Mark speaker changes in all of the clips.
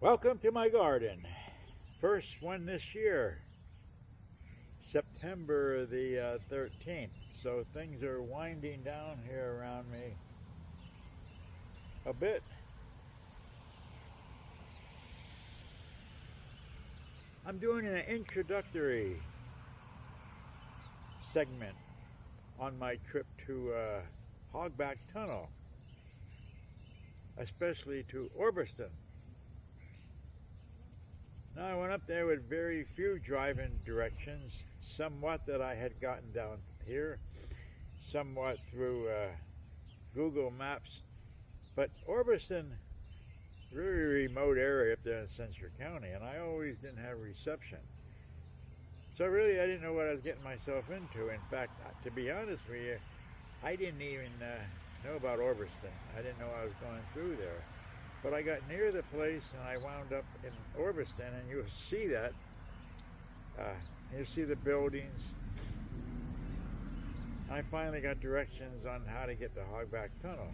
Speaker 1: Welcome to my garden. First one this year, September the 13th. So things are winding down here around me a bit. I'm doing an introductory segment on my trip to Hogback Tunnel, especially to Orviston. Now I went up there with very few driving directions, somewhat that I had gotten down here, somewhat through Google Maps. But Orviston, very remote area up there in Central County, and I always didn't have reception. So really I didn't know what I was getting myself into. In fact, to be honest with you, I didn't even know about Orviston. I didn't know I was going through there. But I got near the place and I wound up in Orviston, and you'll see that. You'll see the buildings. I finally got directions on how to get to Hogback Tunnel.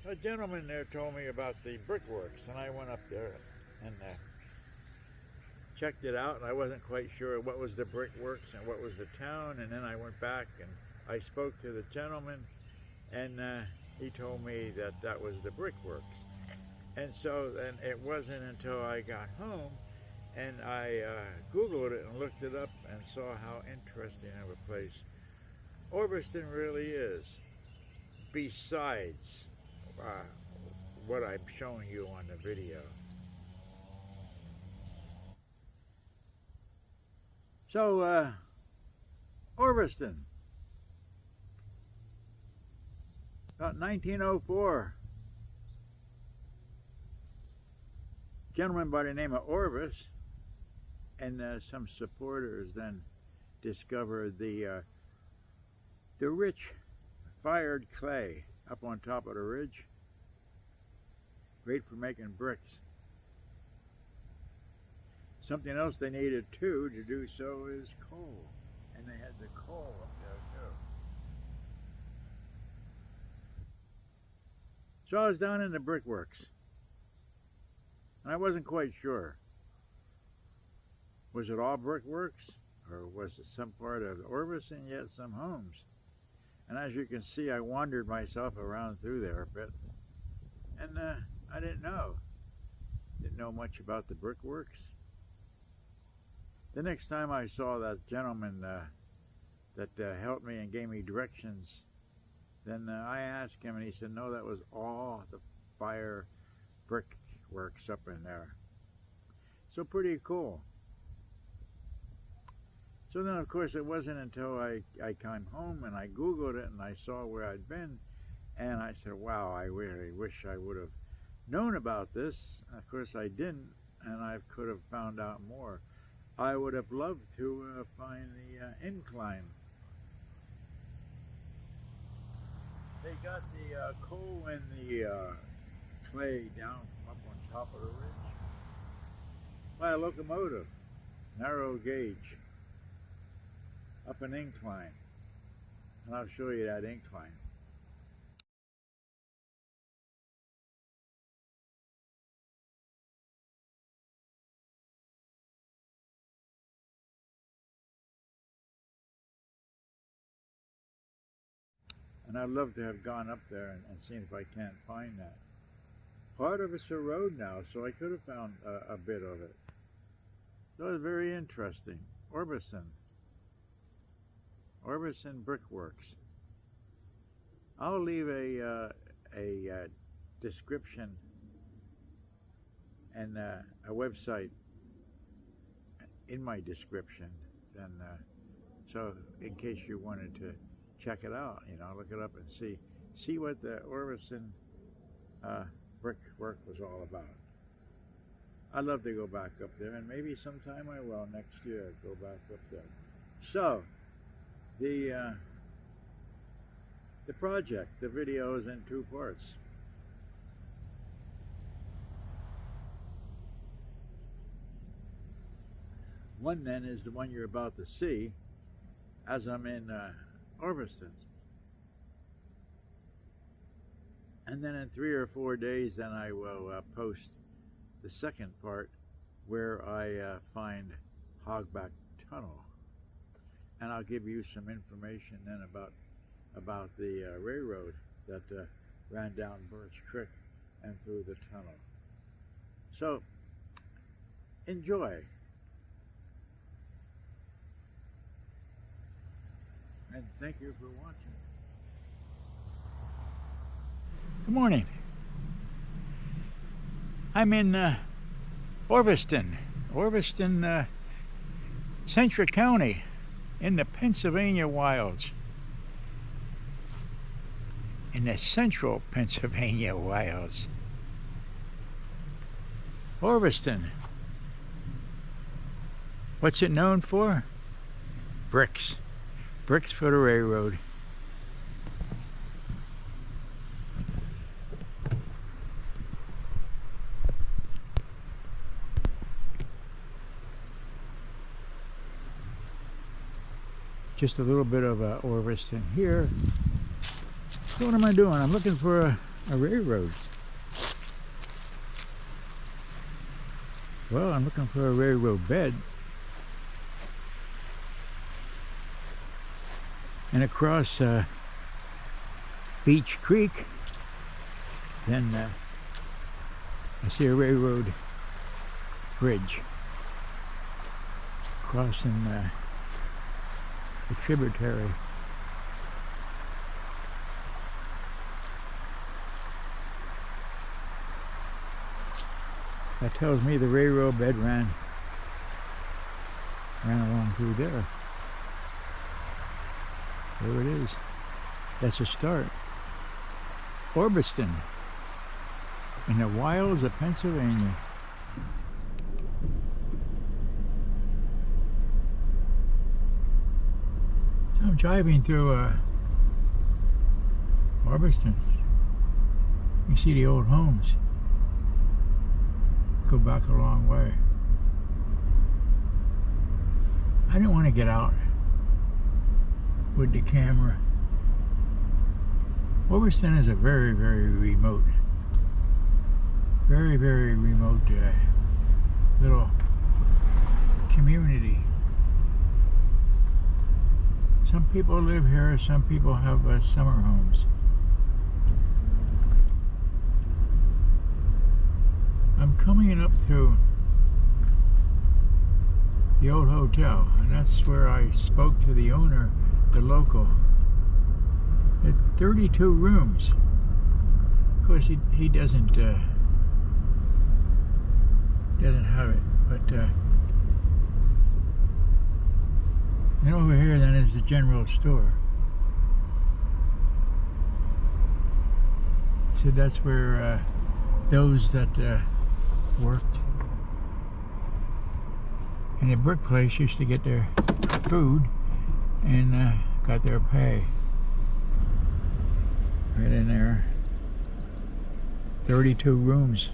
Speaker 1: A gentleman there told me about the brickworks, and I went up there and checked it out, and I wasn't quite sure what was the brickworks and what was the town. And then I went back and I spoke to the gentleman, and he told me that that was the brickworks. And so then it wasn't until I got home and I Googled it and looked it up and saw how interesting of a place Orviston really is, besides what I'm showing you on the video. So, Orviston, about 1904, a gentleman by the name of Orvis and some supporters then discovered the rich fired clay up on top of the ridge, great for making bricks. Something else they needed too to do so is coal, and they had the coal up there too. So I was down in the brickworks, and I wasn't quite sure. Was it all brickworks, or was it some part of Orviston, yet some homes? And as you can see, I wandered myself around through there a bit, and I didn't know much about the brickworks. The next time I saw that gentleman that helped me and gave me directions, then I asked him, and he said, no, that was all the fire brickworks up in there. So pretty cool. So then, of course, it wasn't until I came home and I Googled it and I saw where I'd been, and I said, wow, I really wish I would have known about this. Of course, I didn't, and I could have found out more. I would have loved to find the incline. They got the coal and the clay down from up on top of the ridge by a locomotive, narrow gauge, up an incline. And I'll show you that incline. And I'd love to have gone up there and seen if I can't find that. Part of it's a road now, so I could have found a bit of it. So it was very interesting. Orviston Brickworks. I'll leave a description and a website in my description. Then, so in case you wanted to check it out, look it up and see what the Orviston brickwork was all about. I'd love to go back up there, and maybe sometime I will next year go back up there. So the project, the video is in two parts. One then is the one you're about to see as I'm in Orviston. And then in 3 or 4 days, then I will post the second part where I find Hogback Tunnel. And I'll give you some information then about the railroad that ran down Birch Creek and through the tunnel. So, enjoy. And thank you for watching. Good morning. I'm in Orviston, Central County in the Pennsylvania wilds. In the central Pennsylvania wilds. Orviston. What's it known for? Bricks. Bricks for the railroad. Just a little bit of Orviston here. So what am I doing? I'm looking for a railroad. Well, I'm looking for a railroad bed. And across Beach Creek, then I see a railroad bridge crossing the tributary. That tells me the railroad bed ran along through there. There it is. That's a start. Orviston, in the wilds of Pennsylvania. So I'm driving through Orviston. You see the old homes. Go back a long way. I didn't want to get out with the camera. Orviston is a very, very remote little community. Some people live here, some people have summer homes. I'm coming up to the old hotel, and that's where I spoke to the owner, the local. It had 32 rooms. Of course, he doesn't have it, but and over here then is the general store. So that's where those that worked in the brick place used to get their food and got their pay. Right in there. 32 rooms.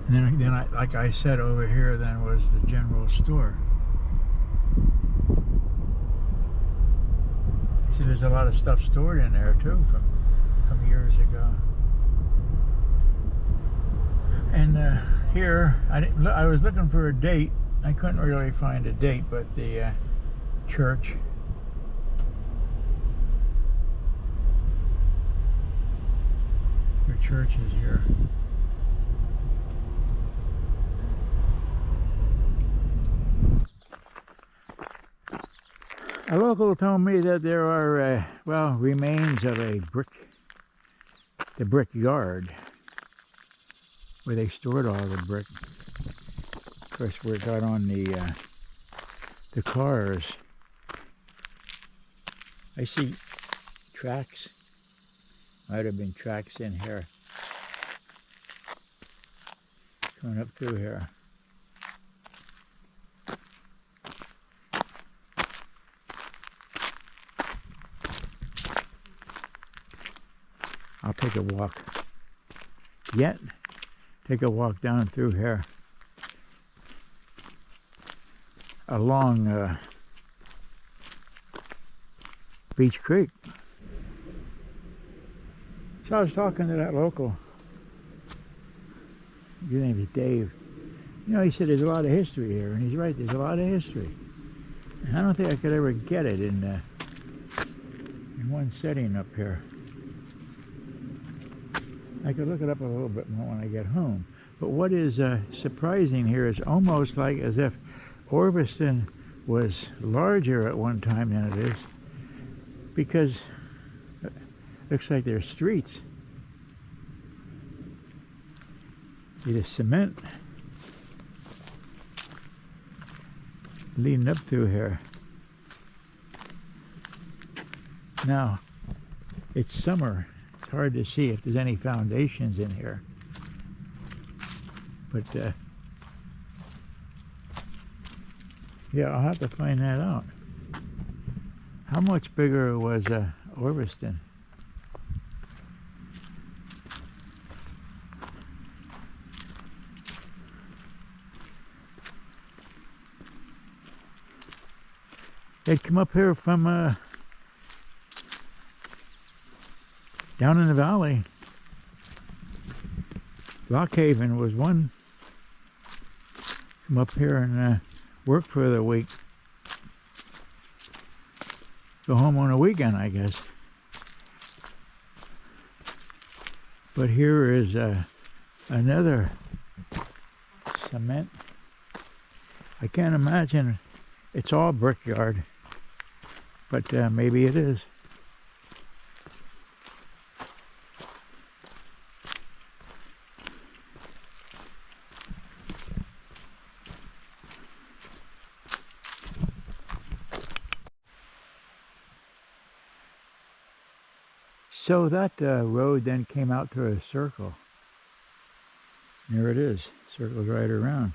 Speaker 1: And then like I said, over here then was the general store. See, there's a lot of stuff stored in there too from years ago. And here, I was looking for a date. I couldn't really find a date, but the church. Your church is here. A local told me that there are, well, remains of the brick yard, where they stored all the brick. Of course, where it got on the cars. I see tracks. Might have been tracks in here. Going up through here. I'll take a walk. Take a walk down through here. Along Beach Creek. So I was talking to that local. His name is Dave. You know, he said there's a lot of history here, and he's right, there's a lot of history. And I don't think I could ever get it in one setting up here. I could look it up a little bit more when I get home. But what is surprising here is almost like as if Orviston was larger at one time than it is, because it looks like there's streets. See the cement leading up through here. Now, it's summer. It's hard to see if there's any foundations in here. But, yeah, I'll have to find that out. How much bigger was Orviston? They'd come up here from down in the valley. Lockhaven was one. Come up here and work for the week. Go home on a weekend, I guess. But here is another cement. I can't imagine it's all brickyard, but maybe it is. So that road then came out to a circle. There it is, circles right around.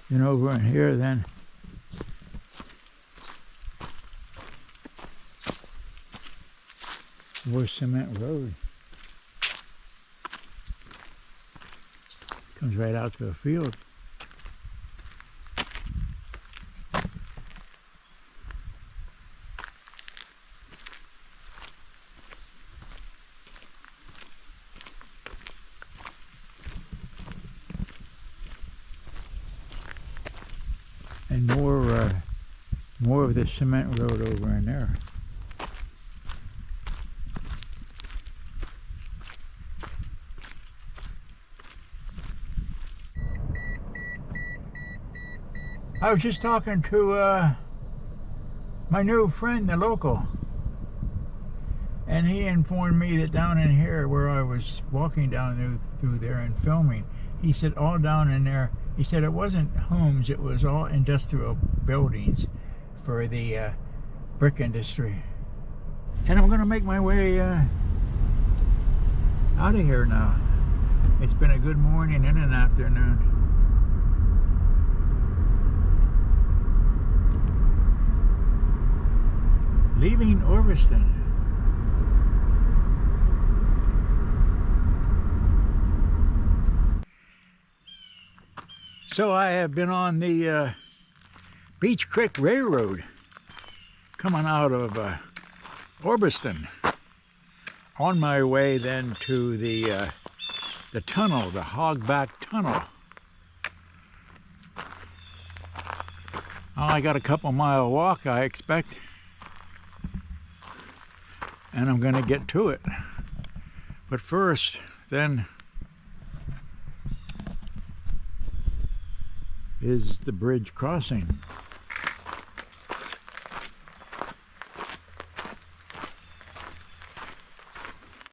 Speaker 1: And over in here then, more cement road. Comes right out to a field. And more of the cement road over in there. I was just talking to my new friend, the local, and he informed me that down in here where I was walking down through there and filming, he said all down in there, he said it wasn't homes, it was all industrial buildings for the brick industry. And I'm going to make my way out of here now. It's been a good morning and an afternoon. Leaving Orviston. So I have been on the Beach Creek Railroad coming out of Orviston, on my way then to the tunnel, the Hogback Tunnel. I got a couple-mile walk, I expect, and I'm going to get to it. But first, then, is the bridge crossing.